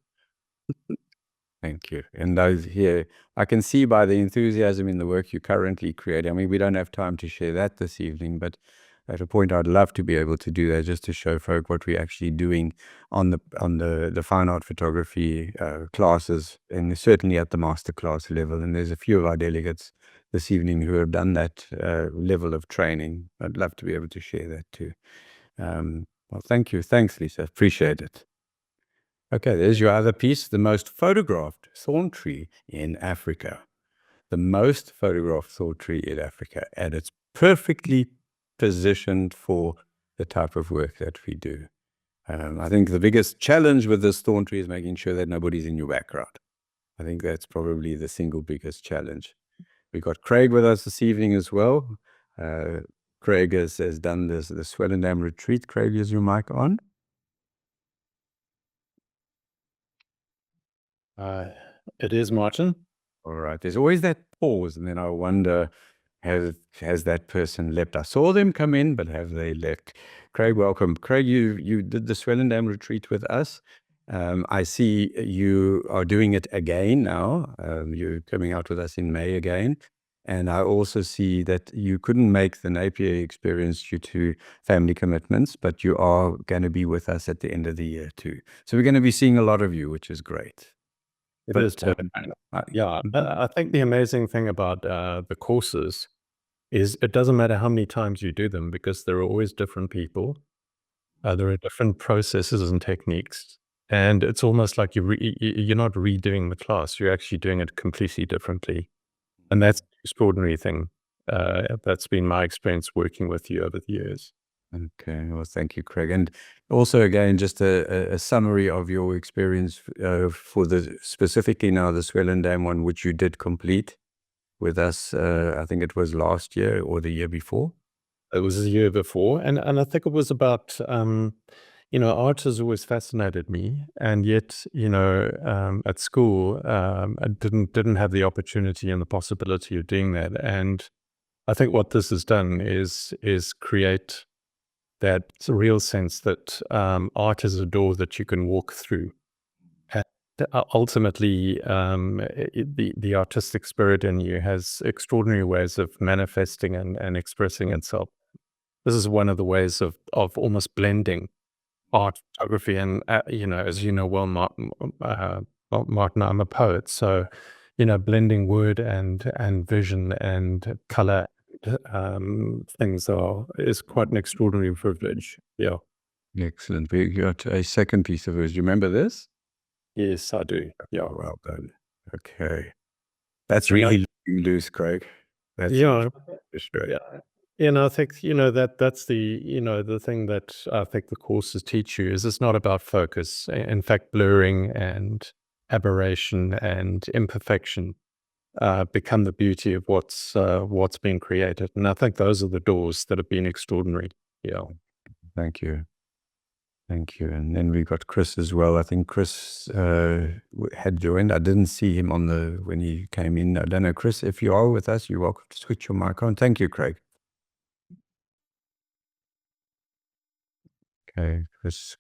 Thank you. And I can see by the enthusiasm in the work you currently create. I mean, we don't have time to share that this evening, but at a point I'd love to be able to do that, just to show folk what we're actually doing on the fine art photography classes, and certainly at the masterclass level. And there's a few of our delegates this evening who have done that level of training. I'd love to be able to share that too. Well, thank you. Thanks, Lisa. Appreciate it. Okay, there's your other piece, the most photographed thorn tree in Africa. The most photographed thorn tree in Africa, and it's perfectly positioned for the type of work that we do. I think the biggest challenge with this thorn tree is making sure that nobody's in your background. I think that's probably the single biggest challenge. We've got Craig with us this evening as well. Craig has done the Swellendam retreat. Craig, is your mic on? It is, Martin. All right. There's always that pause, and then I wonder, has that person left? I saw them come in, but have they left? Craig, welcome. Craig, you did the Swellendam retreat with us. I see you are doing it again now. You're coming out with us in May again. And I also see that you couldn't make the Napier experience due to family commitments, but you are going to be with us at the end of the year too. So we're going to be seeing a lot of you, which is great. It But, is too. Yeah, I think the amazing thing about the courses is it doesn't matter how many times you do them, because there are always different people. There are different processes and techniques. And it's almost like you're not redoing the class. You're actually doing it completely differently. And that's an extraordinary thing. That's been my experience working with you over the years. Okay, well, thank you, Craig. And also, again, just a summary of your experience for specifically now the Swellendam one, which you did complete with us. I think it was last year or the year before. It was the year before, and I think it was about art has always fascinated me, and yet, at school, I didn't have the opportunity and the possibility of doing that. And I think what this has done is create that real sense that art is a door that you can walk through. And ultimately, the artistic spirit in you has extraordinary ways of manifesting and expressing itself. This is one of the ways of almost blending art, photography, and as you know well, Martin, I'm a poet, so blending word and vision and color things is quite an extraordinary privilege. Yeah. Excellent. We got a second piece of yours. Do you remember this? Yes, I do. Yeah. Well done. Okay. That's really loose, Craig. That's Yeah. for sure. Yeah. And I think, that's the thing that I think the courses teach you is it's not about focus. In fact, blurring and aberration and imperfection become the beauty of what's been created. And I think those are the doors that have been extraordinary. Yeah. Thank you. Thank you. And then we got Chris as well. I think Chris had joined. I didn't see him when he came in. I don't know, Chris, if you are with us, you're welcome to switch your mic on. Thank you, Craig. Okay,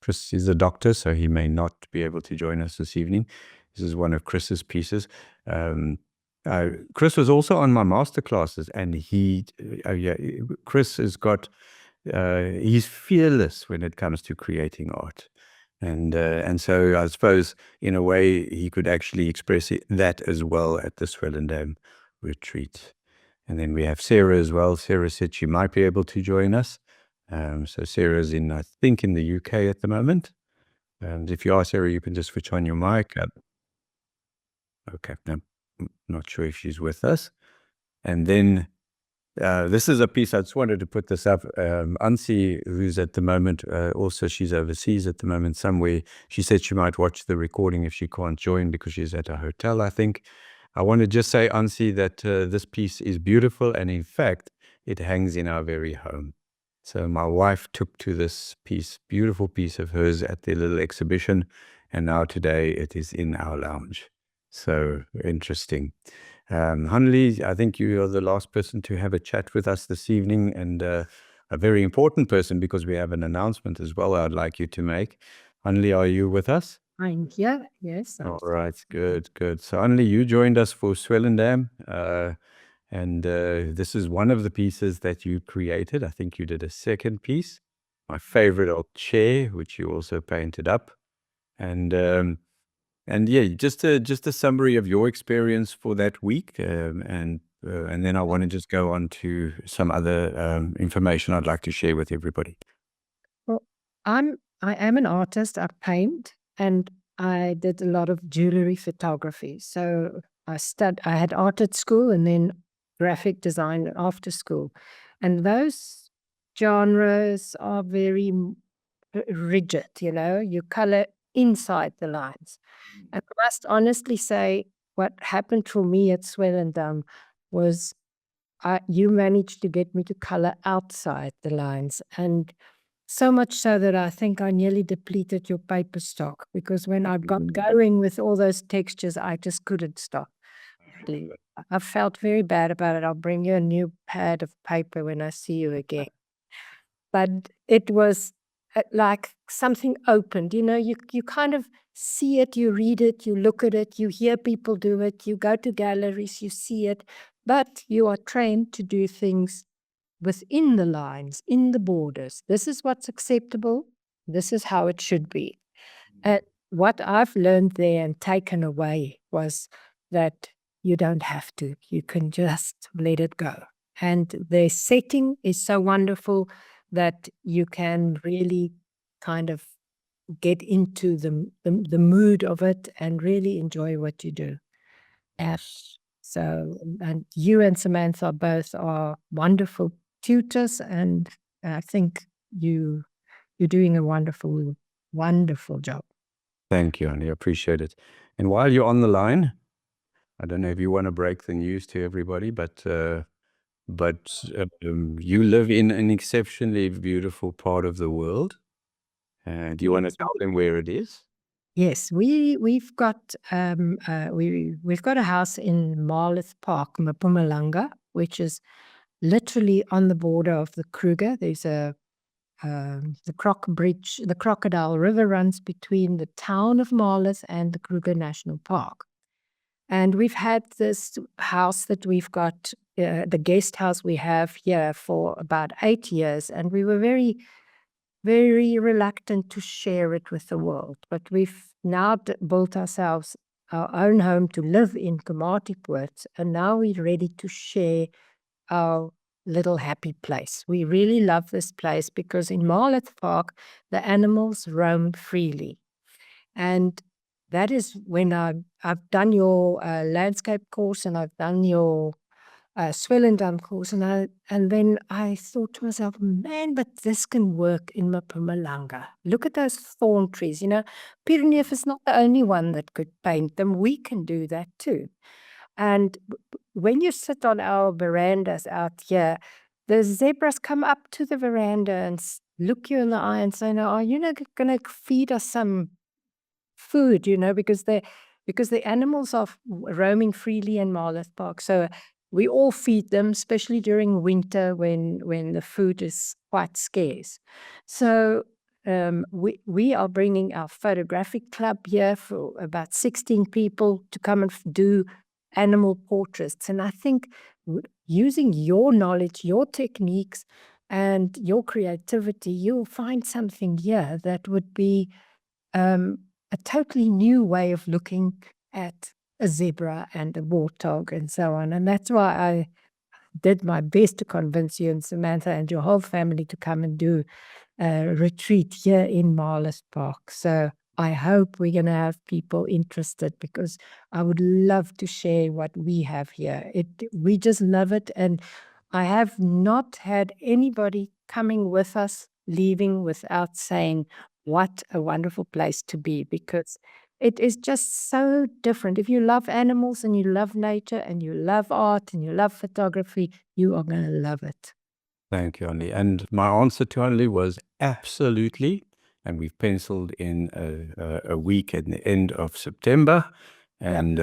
Chris is a doctor, so he may not be able to join us this evening. This is one of Chris's pieces. Chris was also on my master classes, and Chris has got, he's fearless when it comes to creating art. And so I suppose in a way he could actually express that as well at the Swellendam retreat. And then we have Sarah as well. Sarah said she might be able to join us. So Sarah's I think in the UK at the moment. And if you are, Sarah, you can just switch on your mic. Okay, I'm not sure if she's with us. And then this is a piece, I just wanted to put this up. Ansi, who's at the moment, also she's overseas at the moment somewhere. She said she might watch the recording if she can't join because she's at a hotel, I think. I want to just say, Ansi, that this piece is beautiful. And in fact, it hangs in our very home. So my wife took to this piece, beautiful piece of hers at the little exhibition. And now today it is in our lounge. So interesting. Hanli, I think you are the last person to have a chat with us this evening, and a very important person because we have an announcement as well I'd like you to make. Hanli, are you with us? I'm here, yes. All right, good. So Hanli, you joined us for Swellendam, and this is one of the pieces that you created. I think you did a second piece, my favorite old chair, which you also painted up. And yeah, just a summary of your experience for that week, and then I want to just go on to some other information I'd like to share with everybody. Well, I am an artist. I paint, and I did a lot of jewelry photography. So I had art at school and then graphic design after school. And those genres are very rigid, you color inside the lines. And I must honestly say, what happened for me at Swellendam was you managed to get me to color outside the lines. And so much so that I think I nearly depleted your paper stock, because when I got going with all those textures, I just couldn't stop. I felt very bad about it. I'll bring you a new pad of paper when I see you again. But it was like something opened, you kind of see it, you read it, you look at it, you hear people do it, you go to galleries, you see it, but you are trained to do things within the lines, in the borders. This is what's acceptable. This is how it should be. And what I've learned there and taken away was that you don't have to. You can just let it go. And the setting is so wonderful that you can really kind of get into the mood of it and really enjoy what you do. So, and you and Samantha both are wonderful tutors, and I think you're doing a wonderful, wonderful job. Thank you, Hanli. I appreciate it. And while you're on the line, I don't know if you want to break the news to everybody, but you live in an exceptionally beautiful part of the world, Do you want to tell them where it is? Yes, we've got we've got a house in Marloth Park, Mpumalanga, which is literally on the border of the Kruger. There's the Croc Bridge, the Crocodile River runs between the town of Marloth and the Kruger National Park. And we've had this house that we've got, the guest house we have here for about 8 years, and we were very, very reluctant to share it with the world. But we've now built ourselves our own home to live in Komatipoort, and now we're ready to share our little happy place. We really love this place because in Marloth Park, the animals roam freely. And that is when I've done your landscape course and I've done your Swellendam course, and then I thought to myself, man, but this can work in Mpumalanga. Look at those thorn trees. Pyreneef is not the only one that could paint them. We can do that too. And when you sit on our verandas out here, the zebras come up to the veranda and look you in the eye and say, "No, are you not going to feed us some food?" Because the animals are roaming freely in Marloth Park. So we all feed them, especially during winter when the food is quite scarce. So we are bringing our photographic club here for about 16 people to come and do animal portraits. And I think using your knowledge, your techniques, and your creativity, you'll find something here that would be a totally new way of looking at a zebra and a warthog and so on. And that's why I did my best to convince you and Samantha and your whole family to come and do a retreat here in Marloth Park. So I hope we're going to have people interested because I would love to share what we have here. We just love it. And I have not had anybody coming with us leaving without saying, what a wonderful place to be, because it is just so different. If you love animals and you love nature and you love art and you love photography, you are going to love it. Thank you, Anli. And my answer to Anli was absolutely. And we've penciled in a week at the end of September. And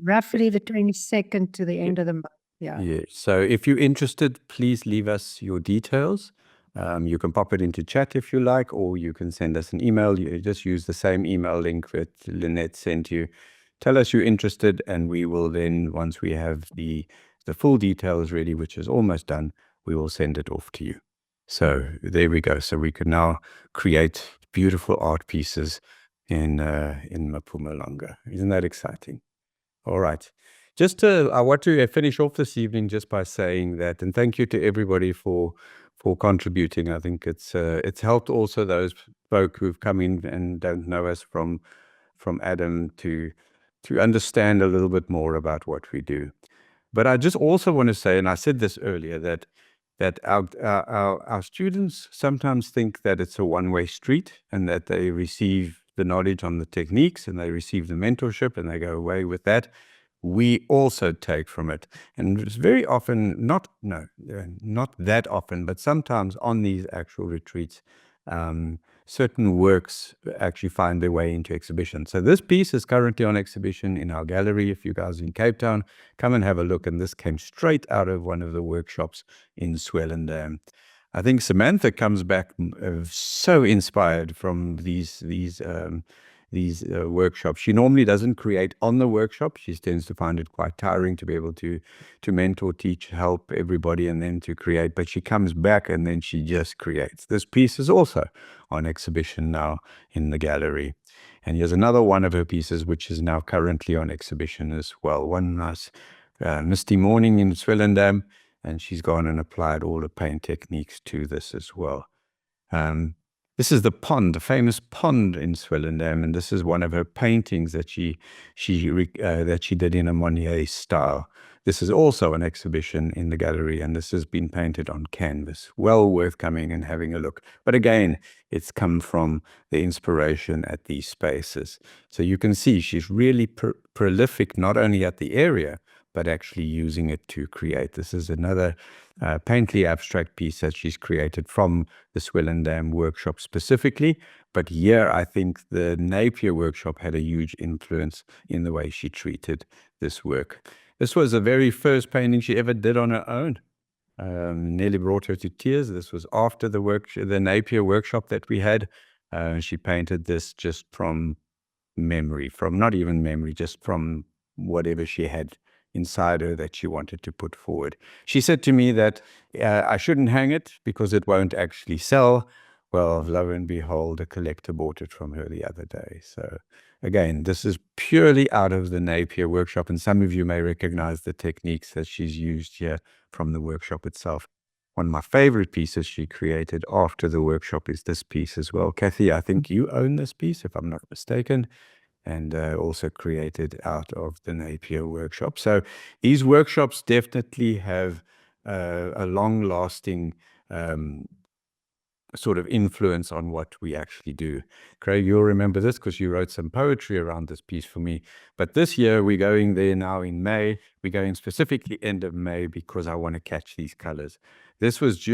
roughly the 22nd to the end of the month. Yeah. So if you're interested, please leave us your details. You can pop it into chat if you like, or you can send us an email. You just use the same email link that Lynette sent you. Tell us you're interested, and we will then, once we have the full details ready, which is almost done, we will send it off to you. So there we go. So we can now create beautiful art pieces in Mpumalanga. Isn't that exciting? All right. I want to finish off this evening just by saying that, and thank you to everybody for contributing. I think it's helped also those folk who've come in and don't know us from Adam to understand a little bit more about what we do. But I just also want to say, and I said this earlier, that our students sometimes think that it's a one-way street and that they receive the knowledge on the techniques and they receive the mentorship and they go away with that. We also take from it. And it's very often, not that often, but sometimes on these actual retreats, certain works actually find their way into exhibition. So this piece is currently on exhibition in our gallery. If you guys are in Cape Town, come and have a look. And this came straight out of one of the workshops in Swellendam. I think Samantha comes back so inspired from these workshops. She normally doesn't create on the workshop. She tends to find it quite tiring to be able to mentor, teach, help everybody, and then to create. But she comes back and then she just creates. This piece is also on exhibition now in the gallery. And here's another one of her pieces, which is now currently on exhibition as well. One nice misty morning in Swellendam, and she's gone and applied all the paint techniques to this as well. This is the pond, the famous pond in Swellendam, and this is one of her paintings that she did in a Monet style. This is also an exhibition in the gallery, and this has been painted on canvas. Well worth coming and having a look. But again, it's come from the inspiration at these spaces. So you can see she's really prolific, not only at the area, but actually using it to create. This is another painterly abstract piece that she's created from the Swellendam workshop specifically. But here, I think the Napier workshop had a huge influence in the way she treated this work. This was the very first painting she ever did on her own. Nearly brought her to tears. This was after the Napier workshop that we had. She painted this just from memory, not even memory, just from whatever she had inside her that she wanted to put forward. She said to me that I shouldn't hang it because it won't actually sell. Well, lo and behold, a collector bought it from her the other day. So again, this is purely out of the Napier workshop, and some of you may recognize the techniques that she's used here from the workshop itself. One of my favorite pieces she created after the workshop is this piece as well. Kathy, I think you own this piece, if I'm not mistaken, and also created out of the Napier workshop. So these workshops definitely have a long-lasting sort of influence on what we actually do. Craig, you'll remember this because you wrote some poetry around this piece for me. But this year, we're going there now in May. We're going specifically end of May because I want to catch these colors. This was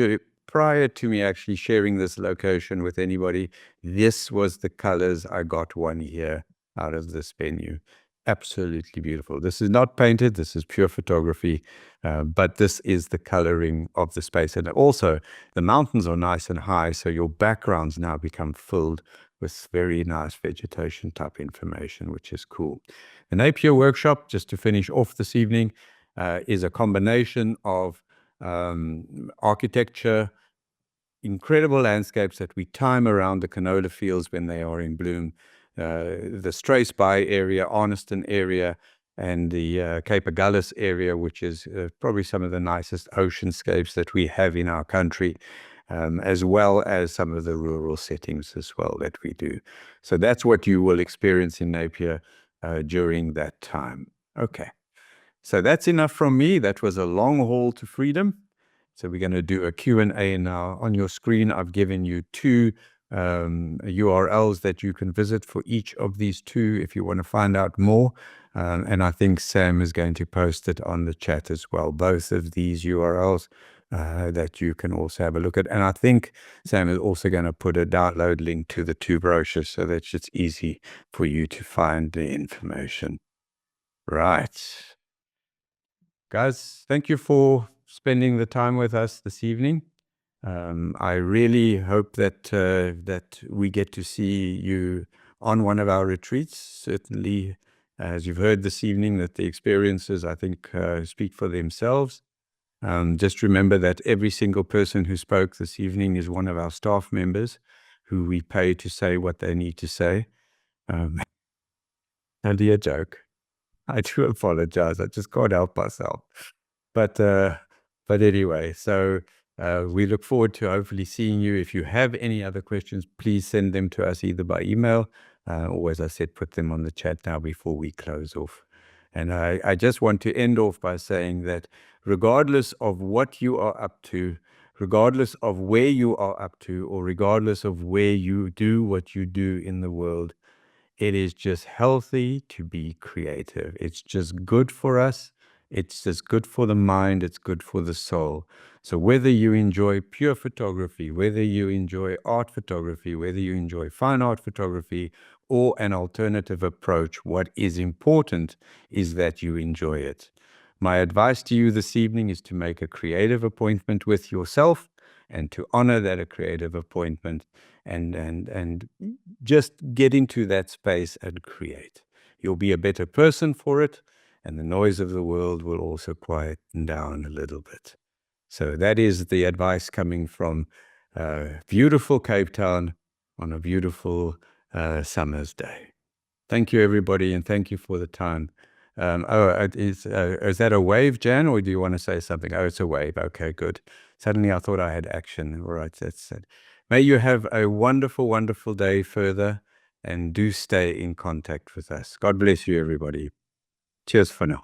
prior to me actually sharing this location with anybody. This was the colors I got one year out of this venue. Absolutely beautiful. This is not painted. This is pure photography, but this is the coloring of the space. And also, the mountains are nice and high, so your backgrounds now become filled with very nice vegetation type information, which is cool. The Napier workshop, just to finish off this evening, is a combination of architecture, incredible landscapes that we time around the canola fields when they are in bloom, the Struisbaai area, Arniston area, and the Cape Agulhas area, which is probably some of the nicest oceanscapes that we have in our country, as well as some of the rural settings as well that we do. So that's what you will experience in Napier during that time. Okay, so that's enough from me. That was a long haul to freedom. So we're going to do a Q&A now. On your screen, I've given you two URLs that you can visit for each of these two if you want to find out more. And I think Sam is going to post it on the chat as well, both of these URLs that you can also have a look at. And I think Sam is also going to put a download link to the two brochures so that it's I for you to find the information. Right. Guys, thank you for spending the time with us this evening. I really hope that that we get to see you on one of our retreats. Certainly, as you've heard this evening, that the experiences, I think, speak for themselves. Just remember that every single person who spoke this evening is one of our staff members who we pay to say what they need to say. Only a joke. I do apologize. I just can't help myself. But anyway, so we look forward to hopefully seeing you. If you have any other questions, please send them to us either by email or, as I said, put them on the chat now before we close off. And I just want to end off by saying that regardless of what you are up to, regardless of where you are up to, or regardless of where you do what you do in the world, it is just healthy to be creative. It's just good for us. It's just good for the mind. It's good for the soul. So whether you enjoy pure photography, whether you enjoy art photography, whether you enjoy fine art photography, or an alternative approach, what is important is that you enjoy it. My advice to you this evening is to make a creative appointment with yourself and to honor that a creative appointment and just get into that space and create. You'll be a better person for it, and the noise of the world will also quieten down a little bit. So that is the advice coming from beautiful Cape Town on a beautiful summer's day. Thank you, everybody, and thank you for the time. Is that a wave, Jan, or do you want to say something? Oh, it's a wave. Okay, good. Suddenly I thought I had action. All right, that's it. May you have a wonderful, wonderful day further, and do stay in contact with us. God bless you, everybody. Cheers for now.